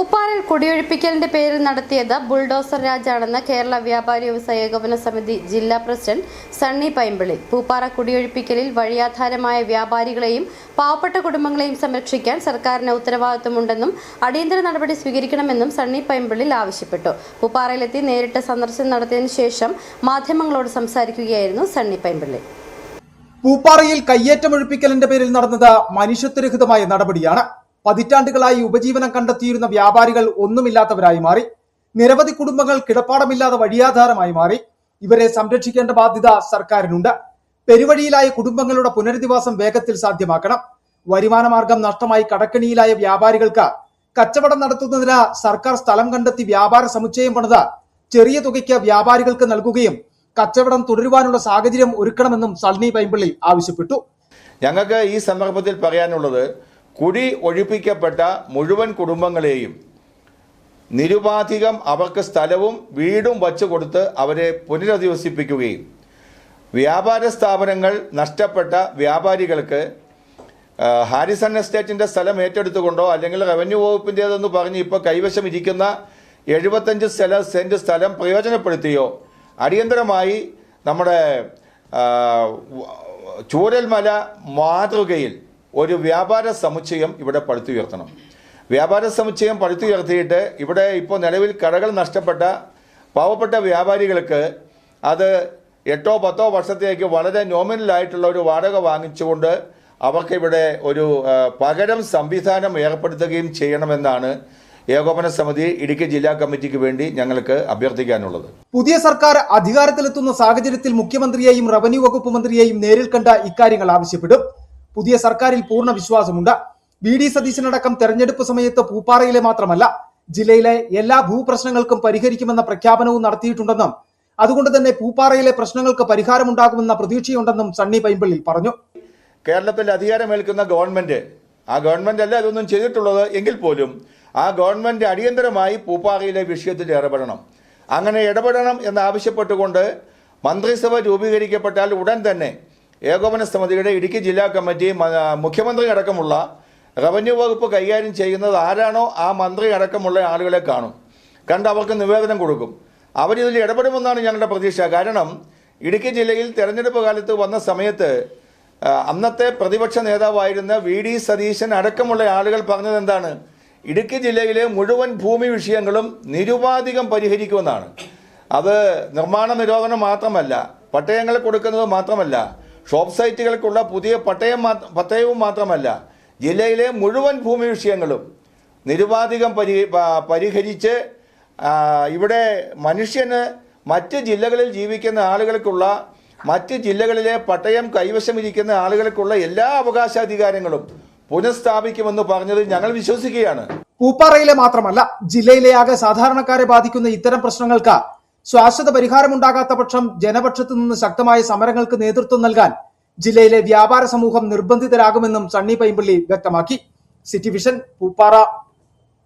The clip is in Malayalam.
പൂപ്പാറയിൽ കുടിയൊഴിപ്പിക്കലിന്റെ പേരിൽ നടത്തിയത് ബുൾഡോസർ രാജാണെന്ന് കേരള വ്യാപാരി വ്യവസായ ഏകോപന സമിതി ജില്ലാ പ്രസിഡന്റ് സണ്ണി പൈമ്പിളി. പൂപ്പാറ കുടിയൊഴിപ്പിക്കലിൽ വഴിയാധാരമായ വ്യാപാരികളെയും പാവപ്പെട്ട കുടുംബങ്ങളെയും സംരക്ഷിക്കാൻ സർക്കാരിന് ഉത്തരവാദിത്തമുണ്ടെന്നും അടിയന്തര നടപടി സ്വീകരിക്കണമെന്നും സണ്ണി പൈമ്പിളിൽ ആവശ്യപ്പെട്ടു. പൂപ്പാറയിലെത്തി നേരിട്ട് സന്ദർശനം നടത്തിയതിനു ശേഷം മാധ്യമങ്ങളോട് സംസാരിക്കുകയായിരുന്നു സണ്ണി പൈമ്പിളി. പൂപ്പാറയിൽ കയ്യേറ്റമൊഴിപ്പിക്കലിന്റെ പേരിൽ നടന്നത് മനുഷ്യത്വരഹിതമായ നടപടിയാണ്. പതിറ്റാണ്ടുകളായി ഉപജീവനം കണ്ടെത്തിയിരുന്ന വ്യാപാരികൾ ഒന്നുമില്ലാത്തവരായി മാറി. നിരവധി കുടുംബങ്ങൾ കിടപ്പാടമില്ലാതെ വഴിയാധാരമായി മാറി. ഇവരെ സംരക്ഷിക്കേണ്ട ബാധ്യത സർക്കാരിനുണ്ട്. പെരുവഴിയിലായ കുടുംബങ്ങളുടെ പുനരധിവാസം വേഗത്തിൽ സാധ്യമാക്കണം. വരുമാന മാർഗം നഷ്ടമായി കടക്കണിയിലായ വ്യാപാരികൾക്ക് കച്ചവടം നടത്തുന്നതിന് സർക്കാർ സ്ഥലം കണ്ടെത്തി വ്യാപാര സമുച്ചയം പണിത് ചെറിയ തുകയ്ക്ക് വ്യാപാരികൾക്ക് നൽകുകയും കച്ചവടം തുടരുവാനുള്ള സാഹചര്യം ഒരുക്കണമെന്നും സണ്ണി പൈമ്പിളി ആവശ്യപ്പെട്ടു. ഞങ്ങൾക്ക് ഈ സന്ദർഭത്തിൽ പറയാനുള്ളത്, കുടി ഒഴിപ്പിക്കപ്പെട്ട മുഴുവൻ കുടുംബങ്ങളെയും നിരുപാധികം അവർക്ക് സ്ഥലവും വീടും വച്ചു കൊടുത്ത് അവരെ പുനരധിവസിപ്പിക്കുകയും വ്യാപാര സ്ഥാപനങ്ങൾ നഷ്ടപ്പെട്ട വ്യാപാരികൾക്ക് ഹാരിസൺ എസ്റ്റേറ്റിൻ്റെ സ്ഥലം ഏറ്റെടുത്തുകൊണ്ടോ അല്ലെങ്കിൽ റവന്യൂ വകുപ്പിൻ്റേതെന്ന് പറഞ്ഞ് ഇപ്പോൾ കൈവശം ഇരിക്കുന്ന 75 സെന്റ് സ്ഥലം പ്രയോജനപ്പെടുത്തിയോ അടിയന്തരമായി നമ്മുടെ ചൂരൽമല മാതൃകയിൽ ഒരു വ്യാപാര സമുച്ചയം ഇവിടെ പടുത്തുയർത്തണം. വ്യാപാര സമുച്ചയം പടുത്തുയർത്തിയിട്ട് ഇവിടെ ഇപ്പോൾ നിലവിൽ കടകൾ നഷ്ടപ്പെട്ട പാവപ്പെട്ട വ്യാപാരികൾക്ക് അത് 8-10 വർഷത്തേക്ക് വളരെ നോമിനലായിട്ടുള്ള ഒരു വാടക വാങ്ങിച്ചുകൊണ്ട് അവർക്ക് ഇവിടെ ഒരു പകരം സംവിധാനം ഏർപ്പെടുത്തുകയും ചെയ്യണമെന്നാണ് ഏകോപന സമിതി ഇടുക്കി ജില്ലാ കമ്മിറ്റിക്ക് വേണ്ടി ഞങ്ങൾക്ക് അഭ്യർത്ഥിക്കാനുള്ളത്. പുതിയ സർക്കാർ അധികാരത്തിലെത്തുന്ന സാഹചര്യത്തിൽ മുഖ്യമന്ത്രിയെയും റവന്യൂ വകുപ്പ് മന്ത്രിയെയും നേരിൽ കണ്ട ഇക്കാര്യങ്ങൾ ആവശ്യപ്പെടും. പുതിയ സർക്കാരിൽ പൂർണ്ണ വിശ്വാസമുണ്ട്. വി ഡി സതീശനടക്കം തെരഞ്ഞെടുപ്പ് സമയത്ത് പൂപ്പാറയിലെ മാത്രമല്ല ജില്ലയിലെ എല്ലാ ഭൂപ്രശ്നങ്ങൾക്കും പരിഹരിക്കുമെന്ന പ്രഖ്യാപനവും നടത്തിയിട്ടുണ്ടെന്നും അതുകൊണ്ട് തന്നെ പൂപ്പാറയിലെ പ്രശ്നങ്ങൾക്ക് പരിഹാരമുണ്ടാകുമെന്ന പ്രതീക്ഷയുണ്ടെന്നും സണ്ണി പൈമ്പിളി പറഞ്ഞു. കേരളത്തിൽ അധികാരമേൽക്കുന്ന ഗവൺമെന്റ്, ആ ഗവൺമെന്റ് അല്ല ഇതൊന്നും ചെയ്തിട്ടുള്ളത് എങ്കിൽ പോലും ആ ഗവൺമെന്റ് അടിയന്തരമായി പൂപ്പാറയിലെ വിഷയത്തിൽ ഇടപെടണം. അങ്ങനെ ഇടപെടണം എന്നാവശ്യപ്പെട്ടുകൊണ്ട് മന്ത്രിസഭ രൂപീകരിക്കപ്പെട്ടാൽ ഉടൻ തന്നെ ഏകോപന സമിതിയുടെ ഇടുക്കി ജില്ലാ കമ്മിറ്റി മുഖ്യമന്ത്രി അടക്കമുള്ള റവന്യൂ വകുപ്പ് കൈകാര്യം ചെയ്യുന്നത് ആരാണോ ആ മന്ത്രി അടക്കമുള്ള ആളുകളെ കാണും, കണ്ട് അവർക്ക് നിവേദനം കൊടുക്കും. അവരിതിൽ ഇടപെടുമെന്നാണ് ഞങ്ങളുടെ പ്രതീക്ഷ. കാരണം ഇടുക്കി ജില്ലയിൽ തെരഞ്ഞെടുപ്പ് കാലത്ത് വന്ന സമയത്ത് അന്നത്തെ പ്രതിപക്ഷ നേതാവായിരുന്ന വി ഡി സതീശൻ അടക്കമുള്ള ആളുകൾ പറഞ്ഞത് എന്താണ്? ഇടുക്കി ജില്ലയിലെ മുഴുവൻ ഭൂമി വിഷയങ്ങളും നിരുപാധികം പരിഹരിക്കുമെന്നാണ്. അത് നിർമ്മാണ നിരോധനം മാത്രമല്ല, പട്ടയങ്ങൾ കൊടുക്കുന്നത് മാത്രമല്ല, ഷോപ്പ് സൈറ്റുകൾക്കുള്ള പുതിയ പട്ടയവും മാത്രമല്ല, ജില്ലയിലെ മുഴുവൻ ഭൂമി വിഷയങ്ങളും നിരുപാധികം പരിഹരിച്ച് ഇവിടെ മനുഷ്യന് മറ്റ് ജില്ലകളിൽ ജീവിക്കുന്ന ആളുകൾക്കുള്ള, മറ്റ് ജില്ലകളിലെ പട്ടയം കൈവശമിരിക്കുന്ന ആളുകൾക്കുള്ള എല്ലാ അവകാശാധികാരങ്ങളും പുനഃസ്ഥാപിക്കുമെന്ന് പറഞ്ഞതിൽ ഞങ്ങൾ വിശ്വസിക്കുകയാണ്. പൂപ്പാറയിലെ മാത്രമല്ല ജില്ലയിലെ ആകെ സാധാരണക്കാരെ ബാധിക്കുന്ന ഇത്തരം പ്രശ്നങ്ങൾക്ക് ശാശ്വത പരിഹാരമുണ്ടാകാത്ത പക്ഷം ജനപക്ഷത്തു നിന്ന് ശക്തമായ സമരങ്ങൾക്ക് നേതൃത്വം നൽകാൻ ജില്ലയിലെ വ്യാപാര സമൂഹം നിർബന്ധിതരാകുമെന്നും സണ്ണി പൈമ്പിളി വ്യക്തമാക്കി. City vision, Pooppara.